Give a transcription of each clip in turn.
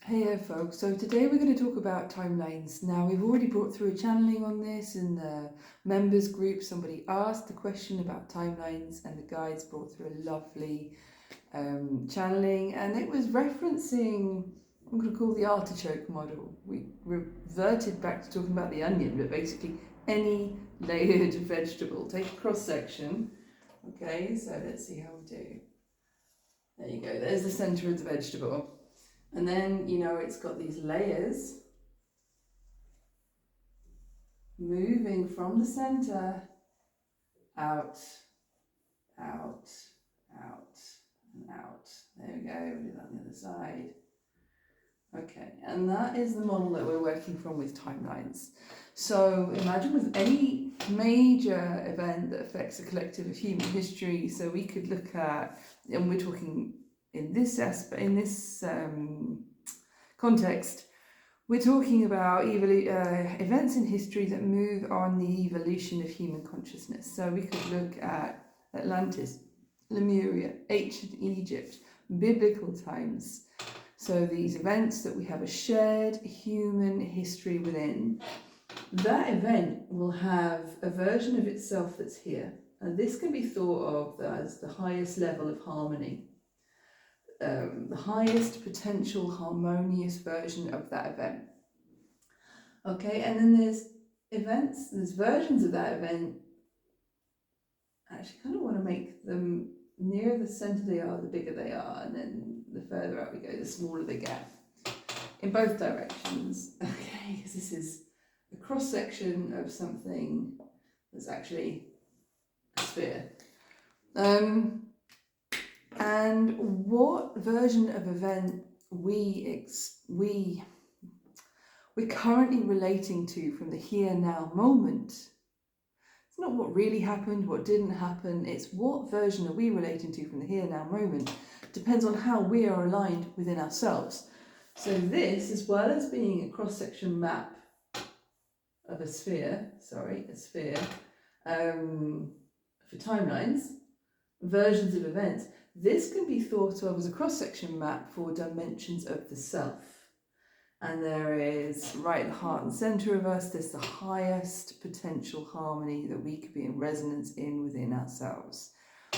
Hey there folks, so today we're going to talk about timelines. Now we've already brought through a channeling on this in the members group. Somebody asked the question about timelines and the guides brought through a lovely channeling, and it was referencing, I'm going to call the artichoke model. We reverted back to talking about the onion, but basically any layered vegetable. Take a cross section. Okay, so let's see how we do. There you go, there's the centre of the vegetable. And then, it's got these layers moving from the center out, out, out, and out. There we go, we'll do that on the other side. Okay, and that is the model that we're working from with timelines. So imagine with any major event that affects a collective of human history, so we could look at, and we're talking in this aspect, in this context, we're talking about events in history that move on the evolution of human consciousness. So we could look at Atlantis, Lemuria, ancient Egypt, biblical times. So these events that we have a shared human history within. That event will have a version of itself that's here. And this can be thought of as the highest level of harmony. The highest potential harmonious version of that event. Okay, and then there's versions of that event. I actually kind of want to make them nearer the center they are, the bigger they are, and then the further out we go, the smaller they get. In both directions. Okay, because this is a cross section of something that's actually a sphere. And what version of event we're currently relating to from the here now moment. It's not what really happened, what didn't happen, it's what version are we relating to from the here now moment. Depends on how we are aligned within ourselves. So this, as well as being a cross-section map of a sphere, for timelines, versions of events, this can be thought of as a cross-section map for dimensions of the self. And there is, right at the heart and centre of us, there's the highest potential harmony that we could be in resonance in within ourselves.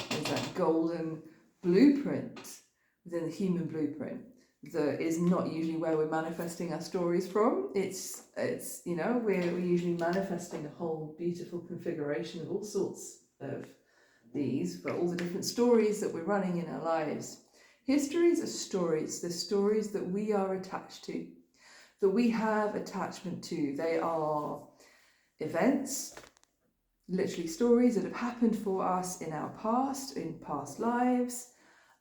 There's that golden blueprint within the human blueprint that is not usually where we're manifesting our stories from. It's we're usually manifesting a whole beautiful configuration of all sorts of these, for all the different stories that we're running in our lives. Histories are stories. They're stories that we are attached to, that we have attachment to. They are events, literally stories that have happened for us in our past, in past lives,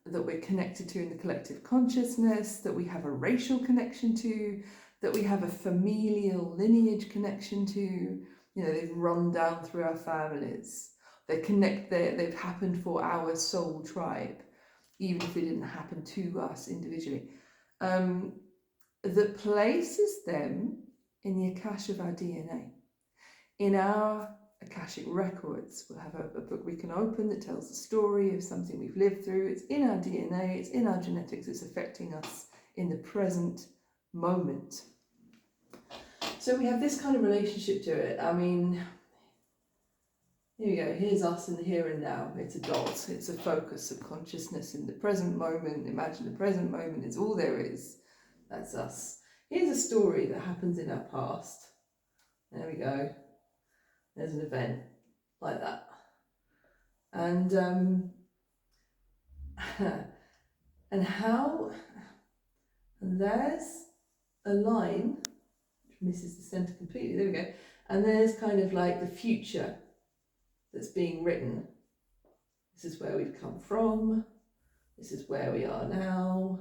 that we're connected to in the collective consciousness, that we have a racial connection to, that we have a familial lineage connection to. They've run down through our families. They've happened for our soul tribe, even if they didn't happen to us individually. That places them in the akash of our DNA. In our akashic records, we'll have a book we can open that tells the story of something we've lived through. It's in our DNA, it's in our genetics, it's affecting us in the present moment. So we have this kind of relationship to it. Here we go, here's us in the here and now. It's a dot, it's a focus of consciousness in the present moment. Imagine the present moment is all there is. That's us. Here's a story that happens in our past. There we go. There's an event like that. And and there's a line which misses the center completely. There we go. And there's kind of like the future that's being written. This is where we've come from. This is where we are now.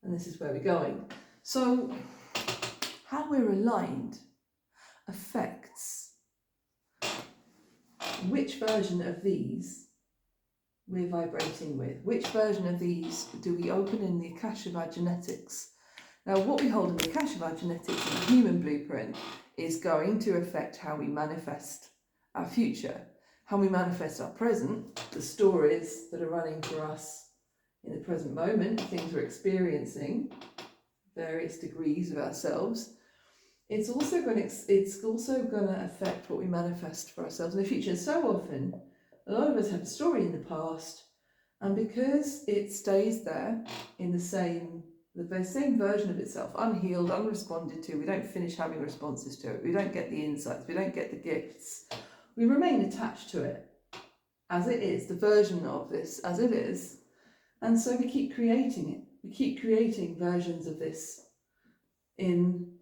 And this is where we're going. So how we're aligned affects which version of these we're vibrating with. Which version of these do we open in the akash of our genetics? Now, what we hold in the akash of our genetics in the human blueprint is going to affect how we manifest our future, how we manifest our present, the stories that are running for us in the present moment, things we're experiencing, various degrees of ourselves, it's also going to affect what we manifest for ourselves in the future. And so often, a lot of us have a story in the past, and because it stays there in the same version of itself, unhealed, unresponded to, we don't finish having responses to it, we don't get the insights, we don't get the gifts, we remain attached to it as it is, the version of this as it is, and so we keep creating it. We keep creating versions of this in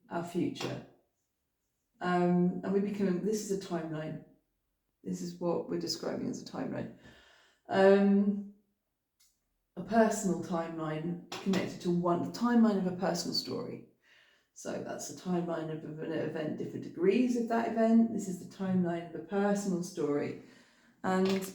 our future. And we become, this is a timeline. This is what we're describing as a timeline. A personal timeline connected to the timeline of a personal story. So that's the timeline of an event, different degrees of that event. This is the timeline of a personal story. And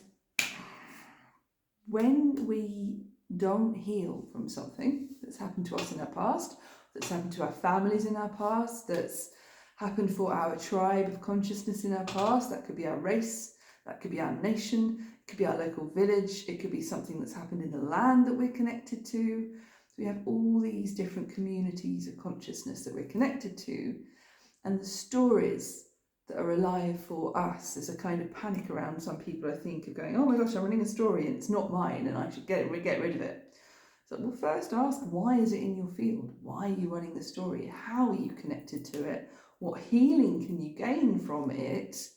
when we don't heal from something that's happened to us in our past, that's happened to our families in our past, that's happened for our tribe of consciousness in our past, that could be our race, that could be our nation, it could be our local village, it could be something that's happened in the land that we're connected to. So we have all these different communities of consciousness that we're connected to, and the stories that are alive for us. There's a kind of panic around some people, I think, of going, oh my gosh, I'm running a story and it's not mine and I should get rid of it. So we'll first ask, why is it in your field? Why are you running the story? How are you connected to it? What healing can you gain from it?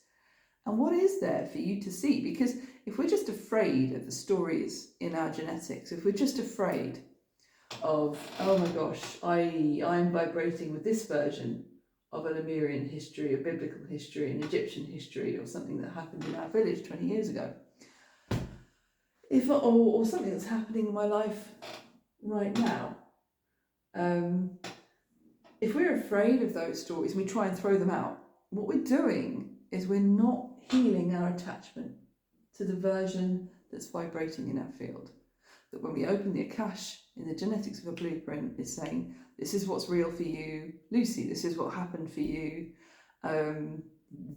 And what is there for you to see? Because if we're just afraid of the stories in our genetics, if we're just afraid of, oh my gosh, I'm vibrating with this version of a Lemurian history, a biblical history, an Egyptian history, or something that happened in our village 20 years ago, or something that's happening in my life right now. If we're afraid of those stories and we try and throw them out, what we're doing is we're not healing our attachment to the version that's vibrating in our field. That when we open the akash in the genetics of a blueprint, it's saying, this is what's real for you, Lucy, this is what happened for you.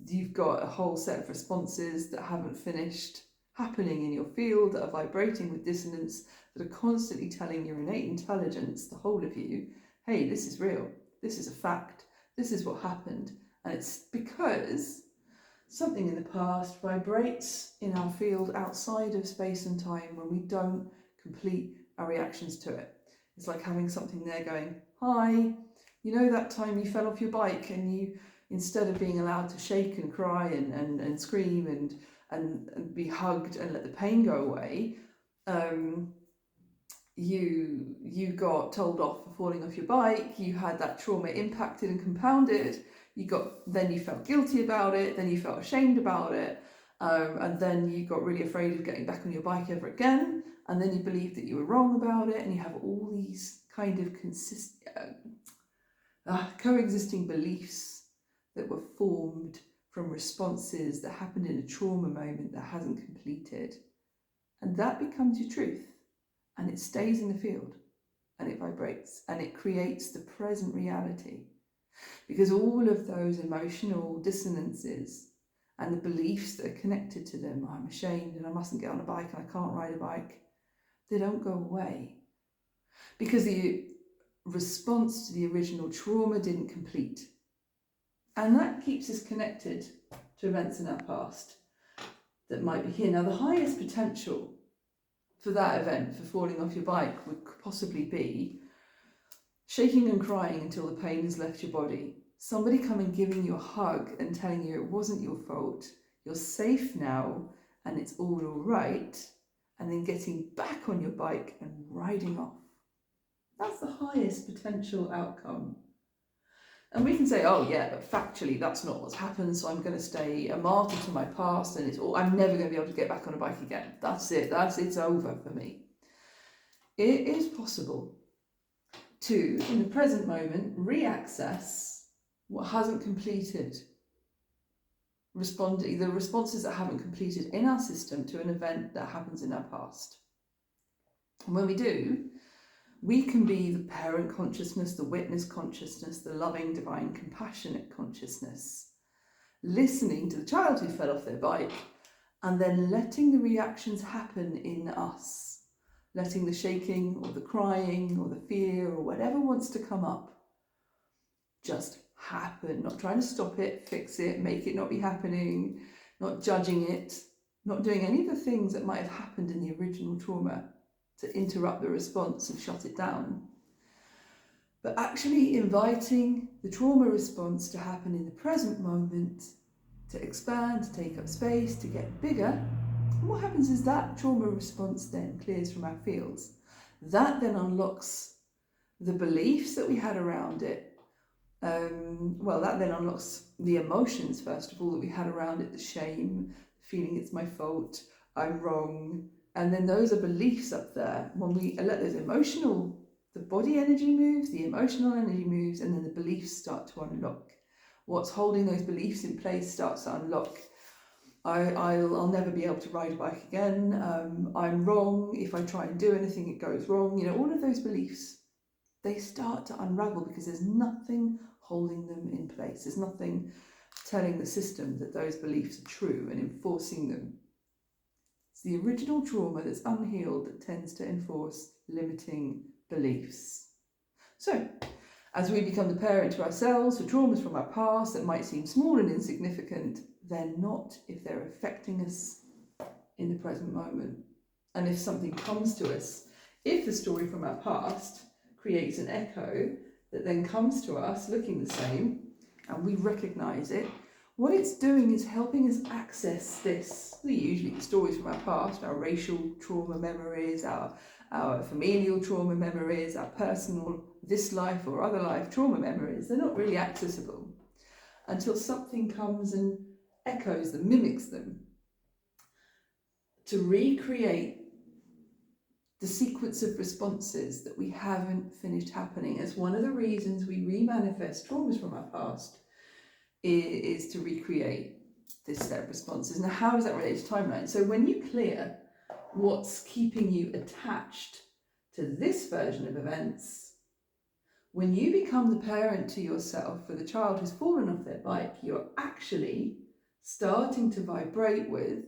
You've got a whole set of responses that haven't finished happening in your field, that are vibrating with dissonance, that are constantly telling your innate intelligence, the whole of you, hey, this is real, this is a fact, this is what happened. And it's because something in the past vibrates in our field outside of space and time when we don't complete our reactions to it. It's like having something there going, hi, you know that time you fell off your bike and you, instead of being allowed to shake and cry and scream and be hugged and let the pain go away, you got told off for falling off your bike, you had that trauma impacted and compounded, then you felt guilty about it, then you felt ashamed about it, and then you got really afraid of getting back on your bike ever again, and then you believed that you were wrong about it, and you have all these kind of coexisting beliefs that were formed from responses that happened in a trauma moment that hasn't completed. And that becomes your truth, and it stays in the field, and it vibrates, and it creates the present reality. Because all of those emotional dissonances and the beliefs that are connected to them, I'm ashamed and I mustn't get on a bike and I can't ride a bike, they don't go away. Because the response to the original trauma didn't complete. And that keeps us connected to events in our past that might be here. Now, the highest potential for that event, for falling off your bike, would possibly be shaking and crying until the pain has left your body. Somebody coming, giving you a hug and telling you it wasn't your fault, you're safe now, and it's all right, and then getting back on your bike and riding off. That's the highest potential outcome. And we can say, oh yeah, but factually that's not what's happened, so I'm going to stay a martyr to my past, and I'm never going to be able to get back on a bike again. That's it, it's over for me. It is possible to, in the present moment, re-access what hasn't completed, the responses that haven't completed in our system to an event that happens in our past. And when we do, we can be the parent consciousness, the witness consciousness, the loving, divine, compassionate consciousness, listening to the child who fell off their bike and then letting the reactions happen in us, letting the shaking or the crying or the fear or whatever wants to come up just happen, not trying to stop it, fix it, make it not be happening, not judging it, not doing any of the things that might have happened in the original trauma to interrupt the response and shut it down, but actually inviting the trauma response to happen in the present moment, to expand, to take up space, to get bigger. And what happens is that trauma response then clears from our fields. That then unlocks the beliefs that we had around it. That then unlocks the emotions, first of all, that we had around it, the shame, feeling it's my fault, I'm wrong. And then those are beliefs up there. When we let those the body energy moves, the emotional energy moves, and then the beliefs start to unlock. What's holding those beliefs in place starts to unlock. I'll never be able to ride a bike again. I'm wrong. If I try and do anything, it goes wrong. You know, all of those beliefs, they start to unravel because there's nothing holding them in place. There's nothing telling the system that those beliefs are true and enforcing them. It's the original trauma that's unhealed that tends to enforce limiting beliefs. So, as we become the parent to ourselves for traumas from our past that might seem small and insignificant, they're not if they're affecting us in the present moment. And if something comes to us, if the story from our past creates an echo that then comes to us looking the same, and we recognise it, what it's doing is helping us access this. Usually the stories from our past, our racial trauma memories, our familial trauma memories, our personal this life or other life trauma memories, they're not really accessible until something comes and echoes them, mimics them, to recreate the sequence of responses that we haven't finished happening. As one of the reasons we remanifest traumas from our past is to recreate this set of responses. Now, how does that relate to timeline? So when you clear what's keeping you attached to this version of events, when you become the parent to yourself for the child who's fallen off their bike, you're actually starting to vibrate with,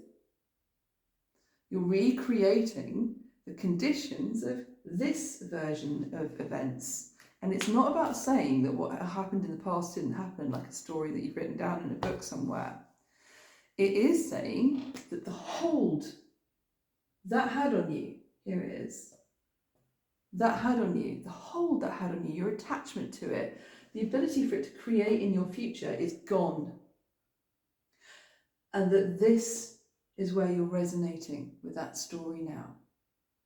you're recreating the conditions of this version of events. And it's not about saying that what happened in the past didn't happen, like a story that you've written down in a book somewhere. It is saying that the hold that had on you, here it is, that had on you, the hold that had on you, your attachment to it, the ability for it to create in your future is gone. And that this is where you're resonating with that story now.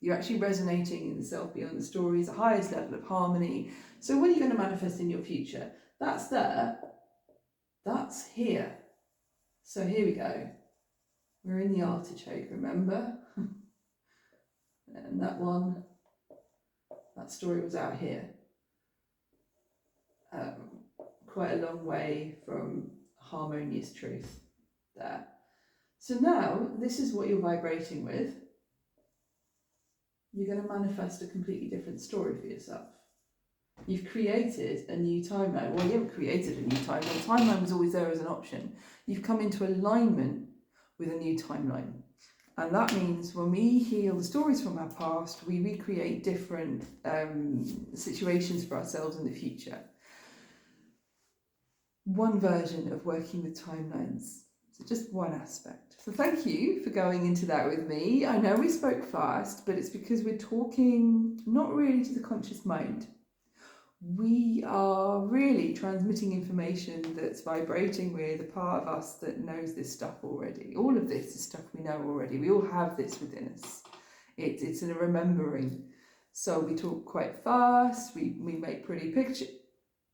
You're actually resonating in the self beyond the stories, the highest level of harmony. So what are you going to manifest in your future? That's there, that's here. So here we go. We're in the artichoke, remember? And that story was out here. Quite a long way from harmonious truth there. So now, this is what you're vibrating with. You're going to manifest a completely different story for yourself. You've created a new timeline. Well, you haven't created a new timeline. Timeline was always there as an option. You've come into alignment with a new timeline. And that means when we heal the stories from our past, we recreate different situations for ourselves in the future. One version of working with timelines. So just one aspect. So thank you for going into that with me. I know we spoke fast, but it's because we're talking not really to the conscious mind. We are really transmitting information that's vibrating with a part of us that knows this stuff already. All of this is stuff we know already. We all have this within us. It's in a remembering. So we talk quite fast, we make pretty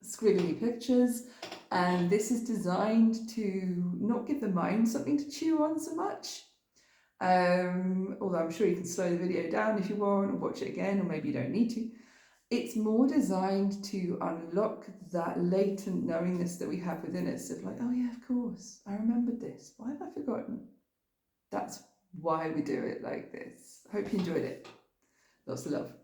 squiggly pictures, and this is designed to not give the mind something to chew on so much. Although I'm sure you can slow the video down if you want and watch it again, or maybe you don't need to. It's more designed to unlock that latent knowingness that we have within us of like, oh yeah, of course, I remembered this. Why have I forgotten? That's why we do it like this. Hope you enjoyed it. Lots of love.